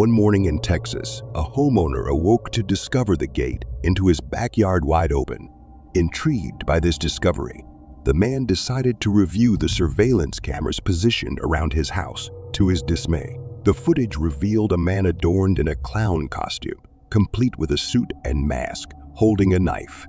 One morning in Texas, a homeowner awoke to discover the gate into his backyard wide open. Intrigued by this discovery, the man decided to review the surveillance cameras positioned around his house. To his dismay, the footage revealed a man adorned in a clown costume, complete with a suit and mask, holding a knife.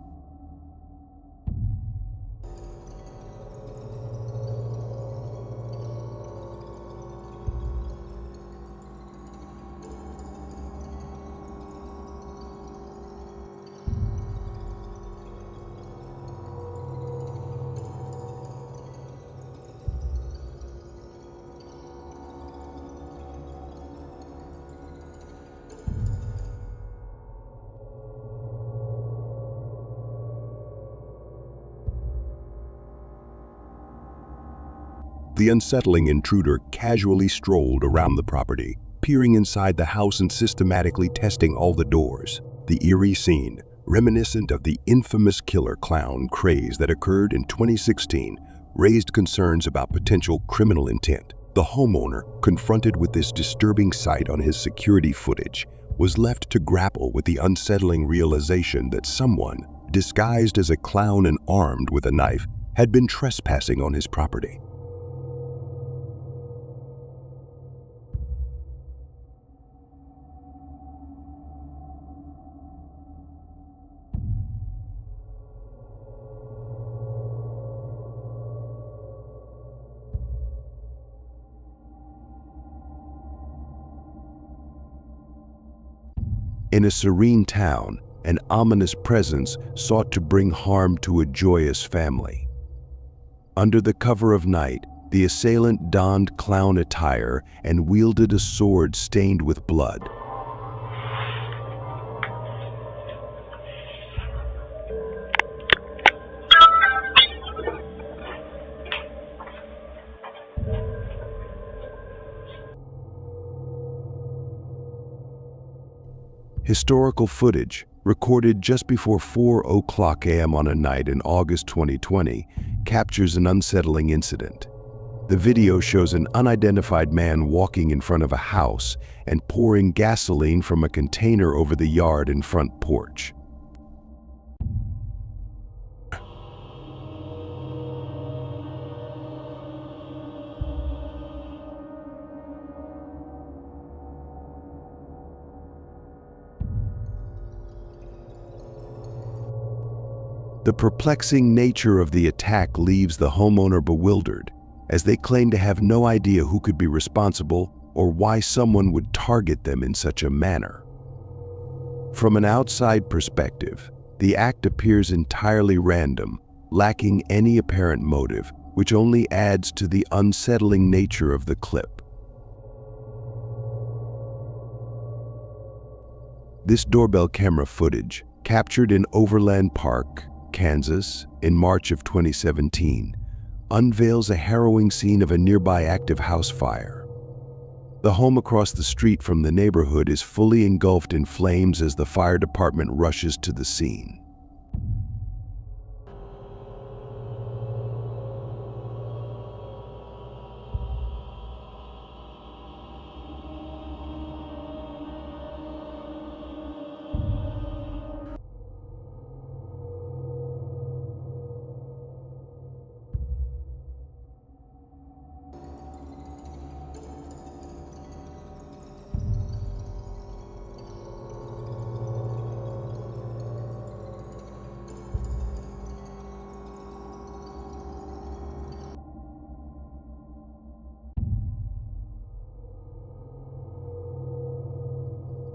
The unsettling intruder casually strolled around the property, peering inside the house and systematically testing all the doors. The eerie scene, reminiscent of the infamous killer clown craze that occurred in 2016, raised concerns about potential criminal intent. The homeowner, confronted with this disturbing sight on his security footage, was left to grapple with the unsettling realization that someone, disguised as a clown and armed with a knife, had been trespassing on his property. In a serene town, an ominous presence sought to bring harm to a joyous family. Under the cover of night, the assailant donned clown attire and wielded a sword stained with blood. Historical footage, recorded just before 4:00 a.m. on a night in August 2020, captures an unsettling incident. The video shows an unidentified man walking in front of a house and pouring gasoline from a container over the yard and front porch. The perplexing nature of the attack leaves the homeowner bewildered, as they claim to have no idea who could be responsible or why someone would target them in such a manner. From an outside perspective, the act appears entirely random, lacking any apparent motive, which only adds to the unsettling nature of the clip. This doorbell camera footage, captured in Overland Park, Kansas, in March of 2017, unveils a harrowing scene of a nearby active house fire. The home across the street from the neighborhood is fully engulfed in flames as the fire department rushes to the scene.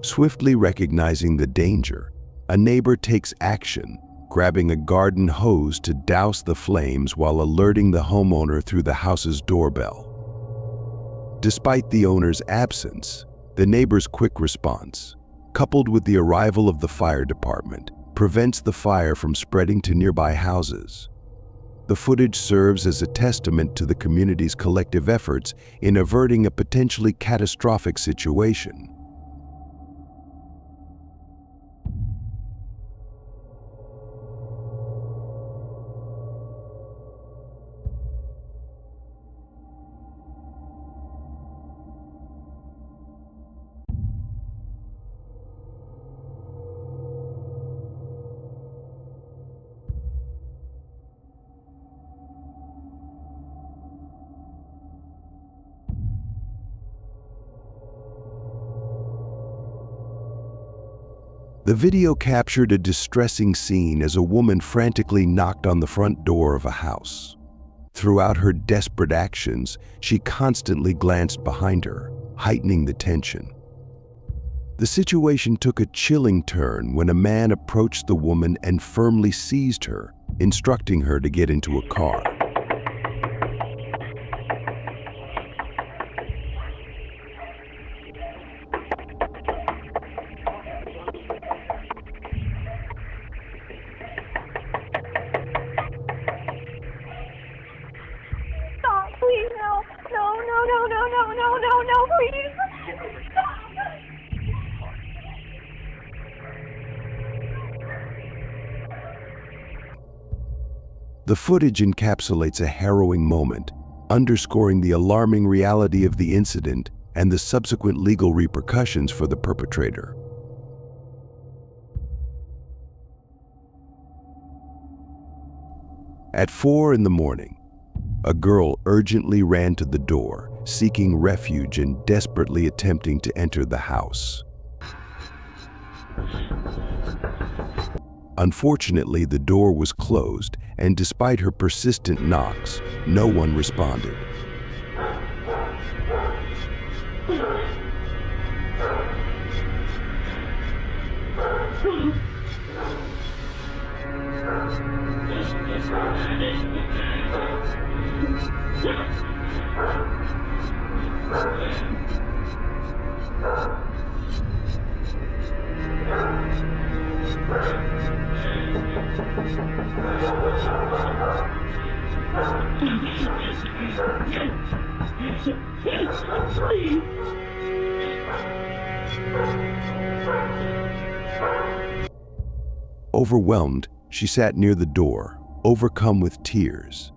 Swiftly recognizing the danger, a neighbor takes action, grabbing a garden hose to douse the flames while alerting the homeowner through the house's doorbell. Despite the owner's absence, the neighbor's quick response, coupled with the arrival of the fire department, prevents the fire from spreading to nearby houses. The footage serves as a testament to the community's collective efforts in averting a potentially catastrophic situation. The video captured a distressing scene as a woman frantically knocked on the front door of a house. Throughout her desperate actions, she constantly glanced behind her, heightening the tension. The situation took a chilling turn when a man approached the woman and firmly seized her, instructing her to get into a car. Stop, please, no, please. Stop. The footage encapsulates a harrowing moment, underscoring the alarming reality of the incident and the subsequent legal repercussions for the perpetrator. At 4 a.m, a girl urgently ran to the door, seeking refuge and desperately attempting to enter the house. Unfortunately, the door was closed, and despite her persistent knocks, no one responded. Overwhelmed, she sat near the door, overcome with tears.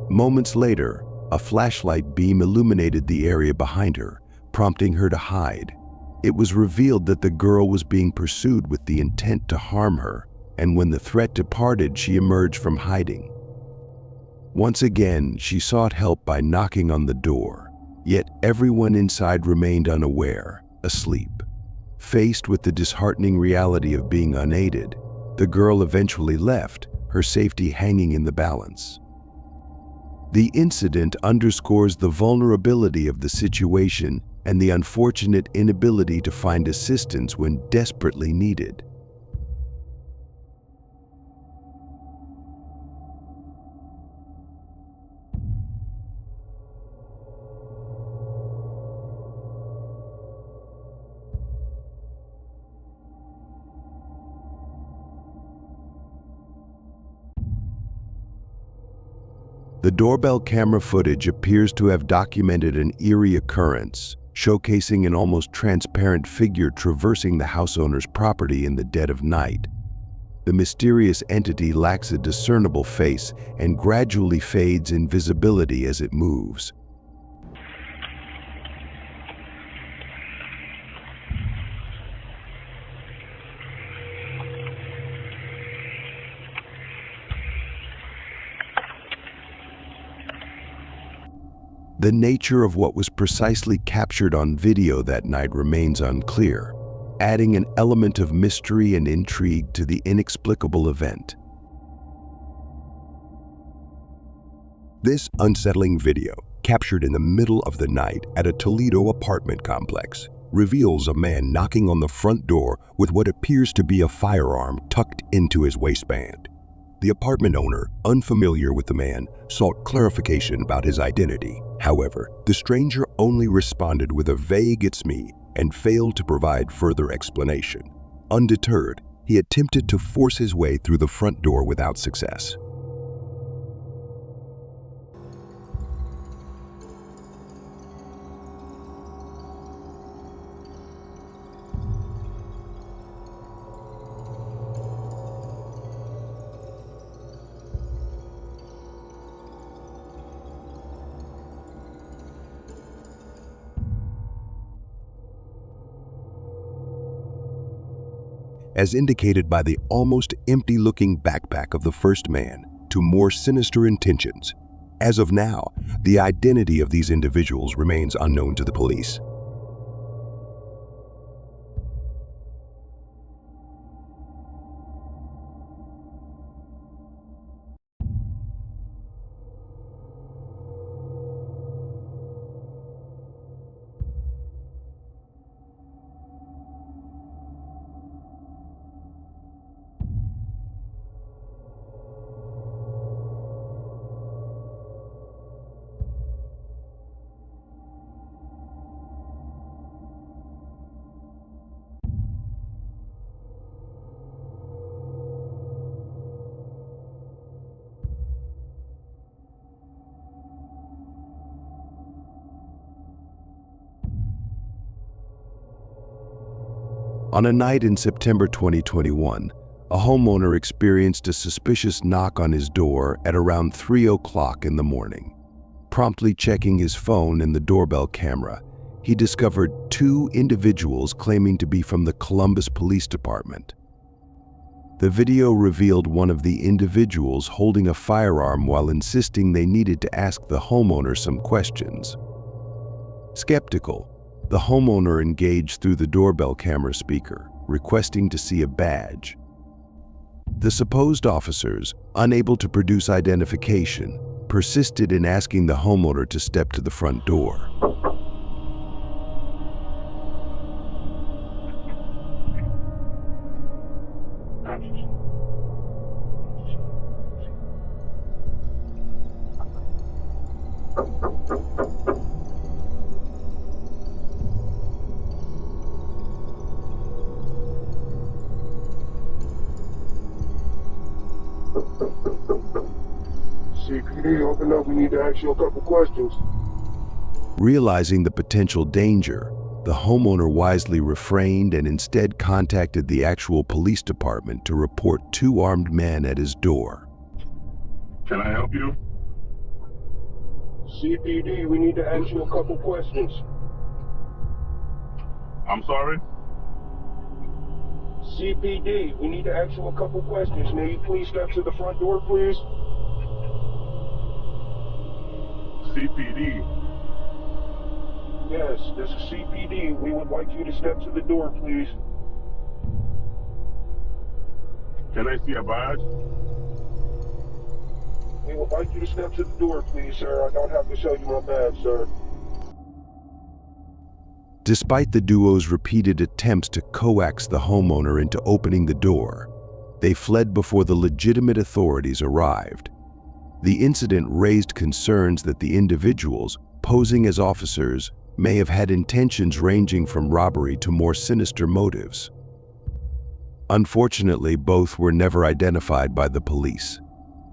Moments later, a flashlight beam illuminated the area behind her, prompting her to hide. It was revealed that the girl was being pursued with the intent to harm her, and when the threat departed, she emerged from hiding. Once again, she sought help by knocking on the door, yet everyone inside remained unaware, asleep. Faced with the disheartening reality of being unaided, the girl eventually left, her safety hanging in the balance. The incident underscores the vulnerability of the situation and the unfortunate inability to find assistance when desperately needed. The doorbell camera footage appears to have documented an eerie occurrence, showcasing an almost transparent figure traversing the house owner's property in the dead of night. The mysterious entity lacks a discernible face and gradually fades in visibility as it moves. The nature of what was precisely captured on video that night remains unclear, adding an element of mystery and intrigue to the inexplicable event. This unsettling video, captured in the middle of the night at a Toledo apartment complex, reveals a man knocking on the front door with what appears to be a firearm tucked into his waistband. The apartment owner, unfamiliar with the man, sought clarification about his identity. However, the stranger only responded with a vague "it's me" and failed to provide further explanation. Undeterred, he attempted to force his way through the front door without success. as indicated by the almost empty-looking backpack of the first man, to more sinister intentions. As of now, the identity of these individuals remains unknown to the police. On a night in September 2021, a homeowner experienced a suspicious knock on his door at around 3 o'clock in the morning. Promptly checking his phone and the doorbell camera, he discovered two individuals claiming to be from the Columbus Police Department. The video revealed one of the individuals holding a firearm while insisting they needed to ask the homeowner some questions. Skeptical, the homeowner engaged through the doorbell camera speaker, requesting to see a badge. The supposed officers, unable to produce identification, persisted in asking the homeowner to step to the front door. CPD, open up. We need to ask you a couple questions. Realizing the potential danger, the homeowner wisely refrained and instead contacted the actual police department to report two armed men at his door. Can I help you? CPD, we need to ask you a couple questions. I'm sorry? CPD, we need to ask you a couple questions. May you please step to the front door, please? CPD. Yes, this is CPD. We would like you to step to the door, please. Can I see a badge? We would like you to step to the door, please, sir. I don't have to show you my badge, sir. Despite the duo's repeated attempts to coax the homeowner into opening the door, they fled before the legitimate authorities arrived. The incident raised concerns that the individuals, posing as officers, may have had intentions ranging from robbery to more sinister motives. Unfortunately, both were never identified by the police,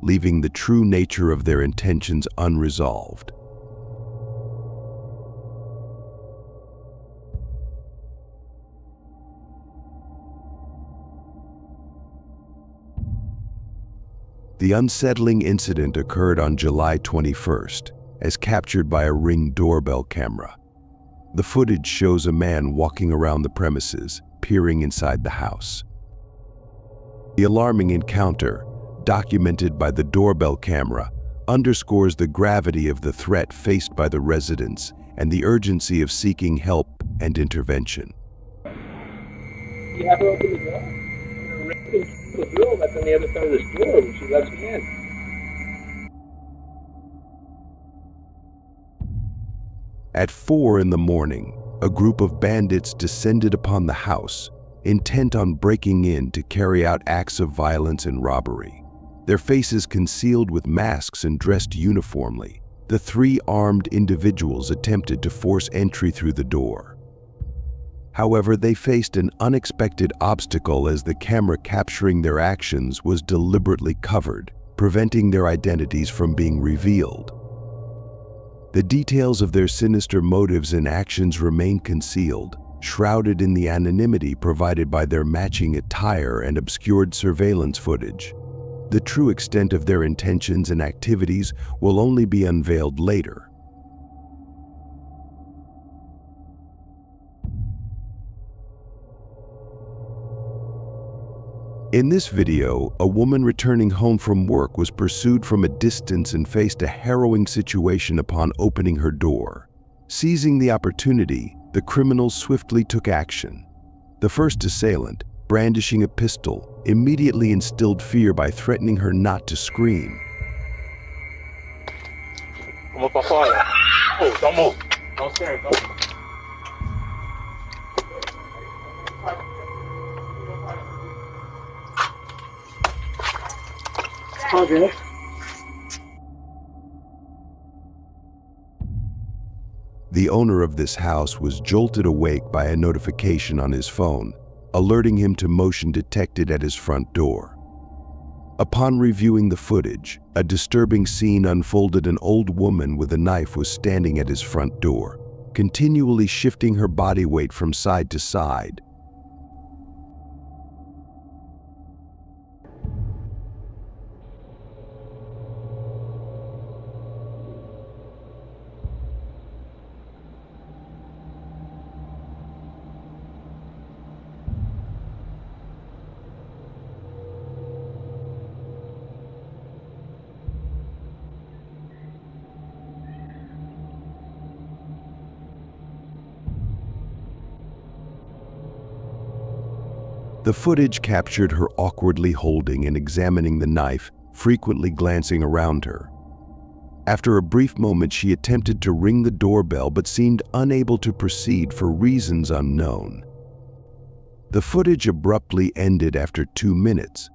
leaving the true nature of their intentions unresolved. The unsettling incident occurred on July 21st, as captured by a Ring doorbell camera. The footage shows a man walking around the premises, peering inside the house. The alarming encounter, documented by the doorbell camera, underscores the gravity of the threat faced by the residents and the urgency of seeking help and intervention. You have her open the door. The girl that's on the other side of this door when she lets me in. At 4 in the morning, a group of bandits descended upon the house, intent on breaking in to carry out acts of violence and robbery. Their faces concealed with masks and dressed uniformly, the three armed individuals attempted to force entry through the door. However, they faced an unexpected obstacle as the camera capturing their actions was deliberately covered, preventing their identities from being revealed. The details of their sinister motives and actions remain concealed, shrouded in the anonymity provided by their matching attire and obscured surveillance footage. The true extent of their intentions and activities will only be unveiled later. In this video, a woman returning home from work was pursued from a distance and faced a harrowing situation upon opening her door. Seizing the opportunity, the criminals swiftly took action. The first assailant, brandishing a pistol, immediately instilled fear by threatening her not to scream. Vamos pra fora. Oh, don't move. Don't scare, don't move. Okay. The owner of this house was jolted awake by a notification on his phone, alerting him to motion detected at his front door. Upon reviewing the footage, a disturbing scene unfolded. An old woman with a knife was standing at his front door, continually shifting her body weight from side to side. The footage captured her awkwardly holding and examining the knife, frequently glancing around her. After a brief moment, she attempted to ring the doorbell but seemed unable to proceed for reasons unknown. The footage abruptly ended after 2 minutes,